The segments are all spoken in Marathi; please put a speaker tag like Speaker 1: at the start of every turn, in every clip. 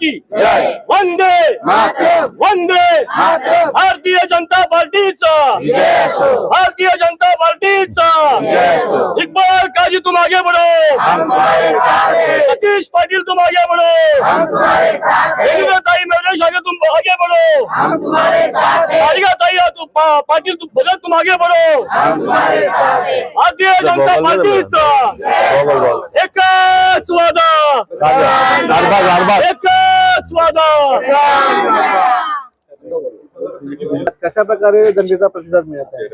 Speaker 1: की वंदे वंदे भारतीय जनता पार्टीचा भारतीय जनता पार्टीचा इकबाल काजी तुम आगे बढ़ो, सतीश पाटिल तुम आगे बढ़ो, ताई मेरे आगे तुम आगे बढ़ो, सारिका ताई पाटिल तुम भगत तुम आगे बढ़ो। भारतीय जनता पार्टीचा एकच वादा, एकच वादा।
Speaker 2: कशा प्रकारे जनतेचा प्रतिसाद मिळत आहे?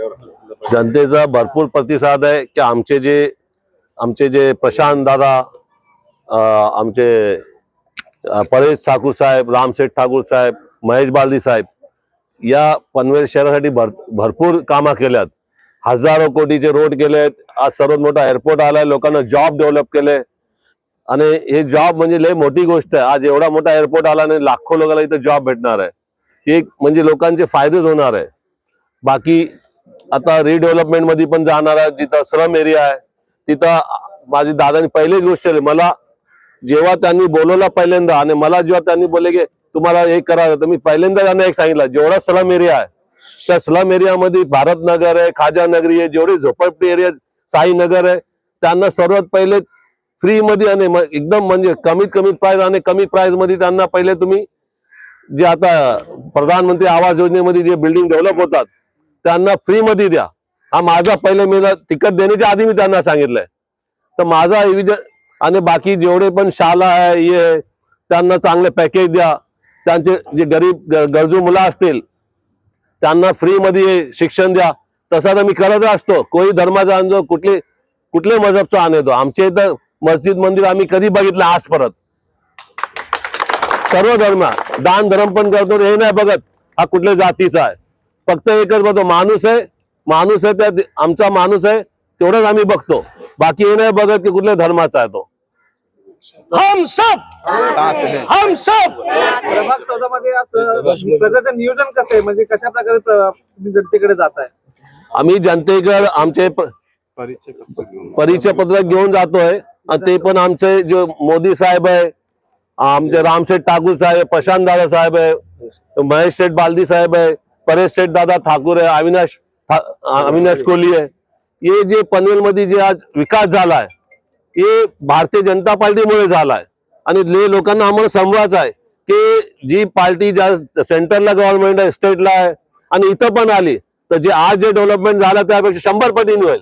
Speaker 3: जनतेचा भरपूर प्रतिसाद आहे की आमचे जे प्रशांत दादा, आमचे परेश ठाकूर साहेब, रामशेठ ठाकूर साहेब, महेश बालदी साहेब या पनवेल शहरासाठी भरपूर कामं केल्यात। हजारो कोटीचे रोड केलेत। आज सर्वात मोठा एअरपोर्ट आलाय, लोकांना जॉब डेव्हलप केले आणि हे जॉब म्हणजे लय मोठी गोष्ट आहे। आज एवढा मोठा एअरपोर्ट आला आणि लाखो लोकांना इथे जॉब भेटणार आहे, हे म्हणजे लोकांचे फायदेच होणार आहे। बाकी आता रिडेव्हलपमेंट मध्ये पण जाणार आहे, जिथं स्लम एरिया आहे तिथं माझी दादानी पहिलीच गोष्ट केली, मला जेव्हा त्यांनी बोलवलं पहिल्यांदा आणि मला जेव्हा त्यांनी बोलले की तुम्हाला हे करा, तर मी पहिल्यांदा त्यांना एक सांगितलं, जेवढा स्लम एरिया आहे त्या स्लम एरियामध्ये भारत नगर आहे, खाजा नगरी आहे, जेवढे झोपडपट्टी एरिया साई नगर आहे, त्यांना सर्वात पहिले फ्री मध्ये आणि एकदम म्हणजे कमीत कमी प्राइस आणि कमी प्राइस मध्ये त्यांना पहिले तुम्ही जे आता प्रधानमंत्री आवास योजनेमध्ये जे बिल्डिंग डेव्हलप होतात त्यांना फ्री मध्ये द्या। हा माझा पहिले मला तिकीट देण्याच्या आधी मी त्यांना सांगितलंय। तर माझा आणि बाकी जेवढे पण शाळा आहे हे त्यांना चांगले पॅकेज द्या, त्यांचे जे गरीब गरजू मुलं असतील त्यांना फ्री मध्ये शिक्षण द्या। तसा तर मी करत असतो, कोणी धर्माचा आणतो, कुठले मजहबचा आणतो, आमच्या इथं मस्जिद मंदिर आम्ही कधी बघितलं आज परत, सर्व धर्म दान धर्म पण करतो, हे नाही बघत हा कुठल्या जातीचा आहे, फक्त एकच बघतो माणूस आहे त्या आमचा माणूस आहे तेवढंच आम्ही बघतो, बाकी हे नाही बघत की कुठल्या धर्माचा आहे तो।
Speaker 1: हम सब
Speaker 2: प्रभाग 14 मध्ये प्रजाचं नियोजन कसं आहे, म्हणजे कशा प्रकारे तुम्ही जनतेकडे जात आहे?
Speaker 3: आम्ही जनतेकडे आमचे परिचय पत्रक घेऊन जातोय, ते पण आमचे जो मोदी साहेब आहे, आमचे रामशेठ ठाकूर साहेब, प्रशांत दादा साहेब आहे, महेश शेठ बालदी साहेब आहे, परेश शेठ दादा ठाकूर आहे, अविनाश कोहली आहे। ये जे पनवेल मध्ये जे आज विकास झालाय हे भारतीय जनता पार्टीमुळे झालाय आणि लोकांना आम्हाला समजायचं आहे की जी पार्टी ज्या सेंटरला गव्हर्नमेंट आहे, स्टेटला आहे आणि इथं पण आली, तर जे आज जे डेव्हलपमेंट झालं त्यापेक्षा 100 पटीने होईल।